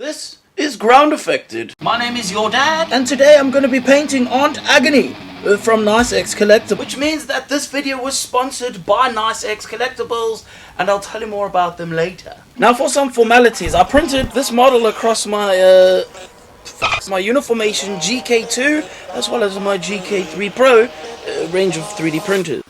This is Groundeffected. My name is your dad, And today I'm going to be painting Aunt Agony from Nice X Collectibles. Which means that this video was sponsored by Nice X Collectibles, and I'll tell you more about them later. Now for some formalities, I printed this model across my Uniformation GK2 as well as my GK3 Pro range of 3D printers.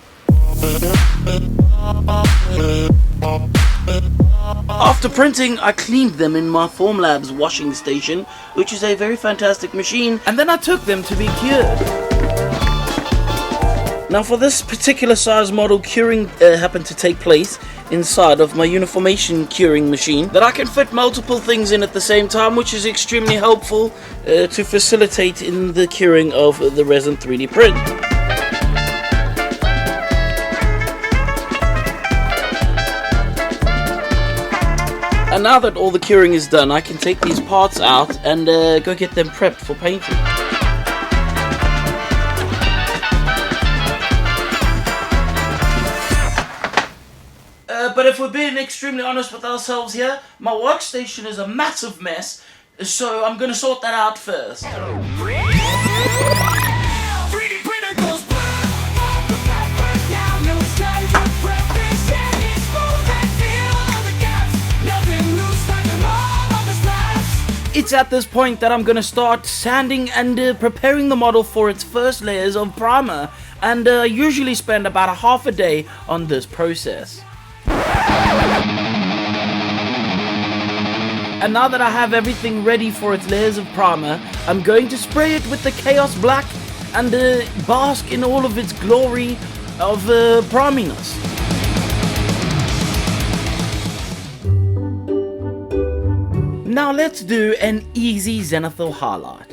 After printing, I cleaned them in my Formlabs washing station, which is a very fantastic machine, and then I took them to be cured. Now for this particular size model, curing happened to take place inside of my Uniformation curing machine that I can fit multiple things in at the same time, which is extremely helpful to facilitate in the curing of the resin 3D print. And now that all the curing is done, I can take these parts out and go get them prepped for painting. But if we're being extremely honest with ourselves here, my workstation is a massive mess, so I'm going to sort that out first. It's at this point that I'm going to start sanding and preparing the model for its first layers of primer, and usually spend about a half a day on this process. And now that I have everything ready for its layers of primer, I'm going to spray it with the Chaos Black and bask in all of its glory of priming us. Now let's do an easy zenithal highlight.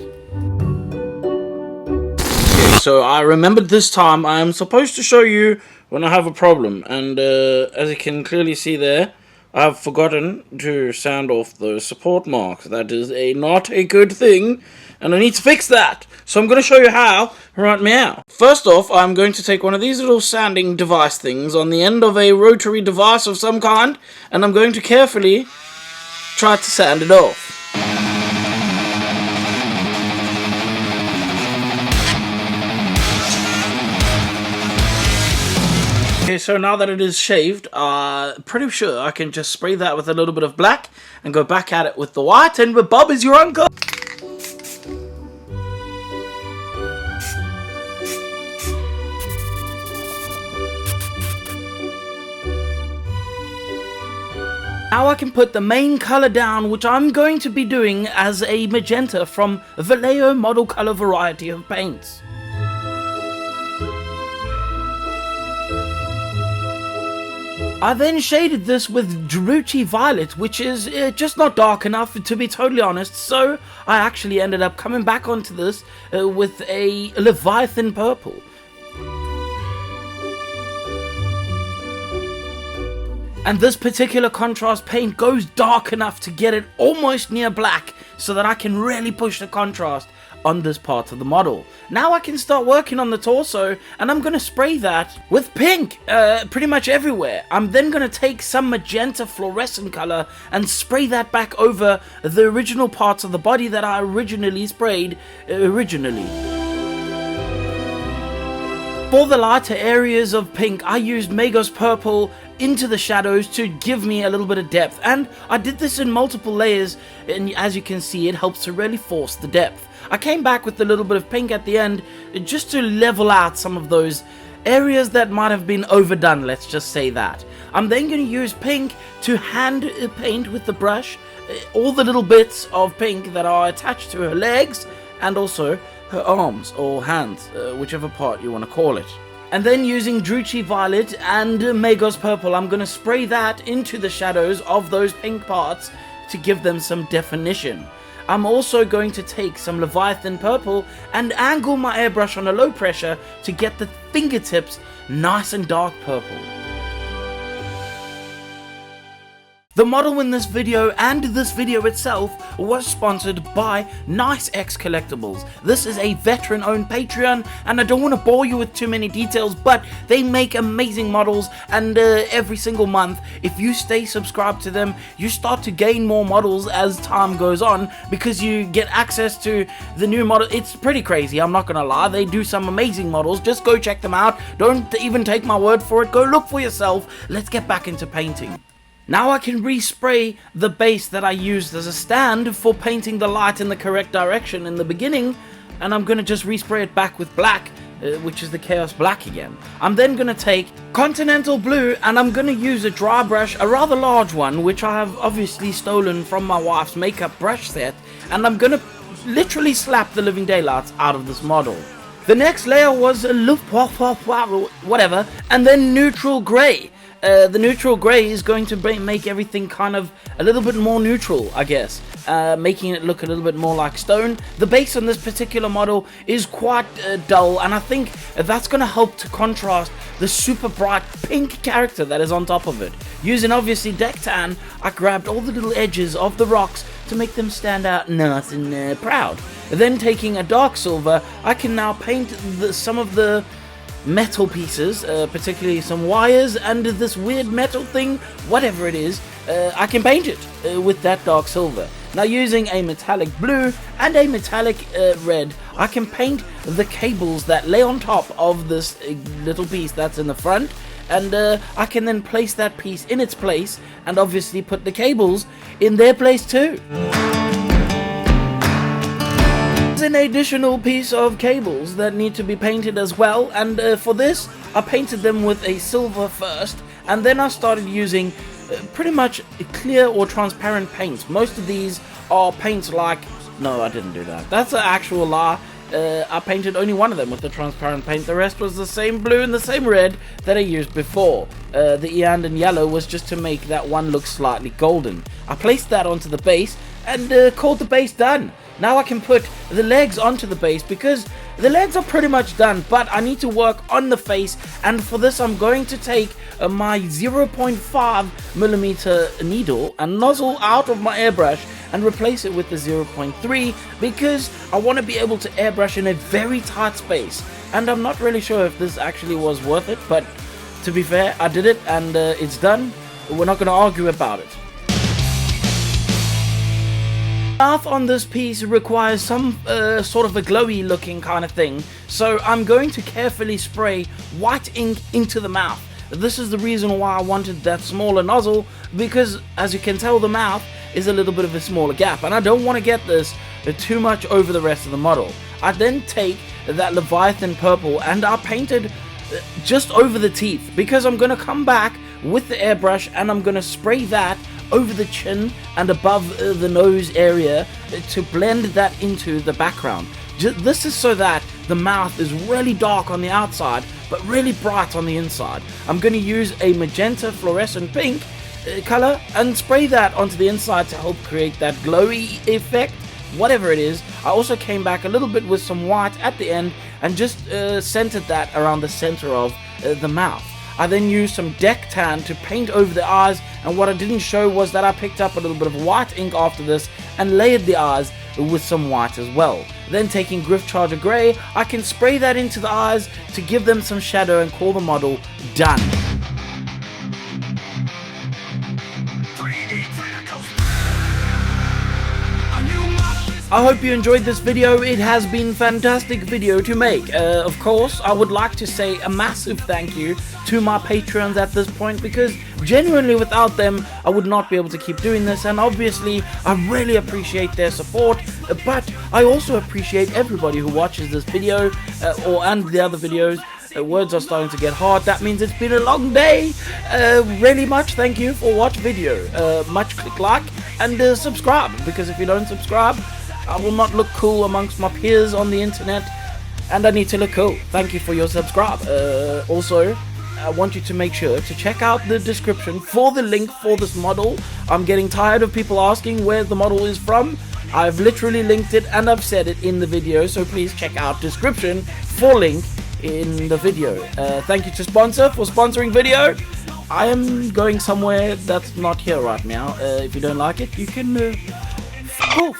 Okay, so I remembered this time I am supposed to show you when I have a problem, and as you can clearly see there, I have forgotten to sand off those support marks. That is not a good thing, and I need to fix that. So I'm going to show you how right now. First off, I'm going to take one of these little sanding device things on the end of a rotary device of some kind, and I'm going to carefully try to sand it off. Okay, so now that it is shaved, pretty sure I can just spray that with a little bit of black and go back at it with the white, and Bob is your uncle. Now I can put the main color down, which I'm going to be doing as a magenta from Vallejo model color variety of paints. I then shaded this with Druchii Violet, which is just not dark enough, to be totally honest, so I actually ended up coming back onto this with a Leviathan Purple. And this particular contrast paint goes dark enough to get it almost near black, so that I can really push the contrast on this part of the model. Now I can start working on the torso, and I'm going to spray that with pink pretty much everywhere. I'm then going to take some magenta fluorescent color and spray that back over the original parts of the body that I originally sprayed For the lighter areas of pink, I used Magos Purple into the shadows to give me a little bit of depth, and I did this in multiple layers, and as you can see, it helps to really force the depth. I came back with a little bit of pink at the end just to level out some of those areas that might have been overdone, let's just say that. I'm then going to use pink to hand paint with the brush all the little bits of pink that are attached to her legs and also her arms or hands, whichever part you want to call it. And then using Druchii Violet and Magos Purple, I'm going to spray that into the shadows of those pink parts to give them some definition. I'm also going to take some Leviathan Purple and angle my airbrush on a low pressure to get the fingertips nice and dark purple. The model in this video and this video itself was sponsored by Nice X Collectibles. This is a veteran-owned Patreon, and I don't want to bore you with too many details, but they make amazing models, and every single month, if you stay subscribed to them, you start to gain more models as time goes on, because you get access to the new model. It's pretty crazy, I'm not gonna lie. They do some amazing models. Just go check them out. Don't even take my word for it. Go look for yourself. Let's get back into painting. Now I can respray the base that I used as a stand for painting the light in the correct direction in the beginning, and I'm going to just respray it back with black, which is the Chaos Black again. I'm then going to take Continental Blue, and I'm going to use a dry brush, a rather large one, which I have obviously stolen from my wife's makeup brush set, and I'm going to literally slap the living daylights out of this model. The next layer was a whatever, and then neutral grey. The neutral grey is going to make everything kind of a little bit more neutral, I guess, making it look a little bit more like stone. The base on this particular model is quite dull, and I think that's going to help to contrast the super bright pink character that is on top of it. Using obviously deck tan, I grabbed all the little edges of the rocks to make them stand out nice and proud. Then taking a dark silver, I can now paint some of the metal pieces, particularly some wires and this weird metal thing, whatever it is. I can paint it with that dark silver. Now using a metallic blue and a metallic red, I can paint the cables that lay on top of this little piece that's in the front, and I can then place that piece in its place and obviously put the cables in their place too. An additional piece of cables that need to be painted as well, and for this I painted them with a silver first, and then I started using pretty much clear or transparent paints. Most of these are paints like, no, I didn't do that, that's an actual lie. I painted only one of them with the transparent paint. The rest was the same blue and the same red that I used before. The Eandon yellow was just to make that one look slightly golden. I placed that onto the base and called the base done. Now I can put the legs onto the base, because the legs are pretty much done, but I need to work on the face, and for this I'm going to take my 0.5mm needle and nozzle out of my airbrush and replace it with the 0.3, because I want to be able to airbrush in a very tight space, and I'm not really sure if this actually was worth it, but to be fair, I did it and it's done. We're not going to argue about it. Mouth on this piece requires some sort of a glowy looking kind of thing, so I'm going to carefully spray white ink into the mouth. This is the reason why I wanted that smaller nozzle, because as you can tell, the mouth is a little bit of a smaller gap, and I don't want to get this too much over the rest of the model. I then take that Leviathan purple and I painted just over the teeth, because I'm going to come back with the airbrush and I'm going to spray that over the chin and above the nose area to blend that into the background. This is so that the mouth is really dark on the outside but really bright on the inside. I'm going to use a magenta fluorescent pink color and spray that onto the inside to help create that glowy effect, whatever it is. I also came back a little bit with some white at the end and just centered that around the center of the mouth. I then used some deck tan to paint over the eyes, and what I didn't show was that I picked up a little bit of white ink after this and layered the eyes with some white as well. Then taking Griff Charger Grey, I can spray that into the eyes to give them some shadow and call the model done. I hope you enjoyed this video. It has been a fantastic video to make. Of course, I would like to say a massive thank you to my patrons at this point, because genuinely without them I would not be able to keep doing this, and obviously I really appreciate their support, but I also appreciate everybody who watches this video and the other videos. Words are starting to get hard. That means it's been a long day. Really much thank you for watch video. Much click like and subscribe, because if you don't subscribe, I will not look cool amongst my peers on the internet, and I need to look cool. Thank you for your subscribe. Also, I want you to make sure to check out the description for the link for this model. I'm getting tired of people asking where the model is from. I've literally linked it and I've said it in the video, so please check out description for link in the video. Thank you to Sponsor for sponsoring video. I am going somewhere that's not here right now. If you don't like it, you can fuck off.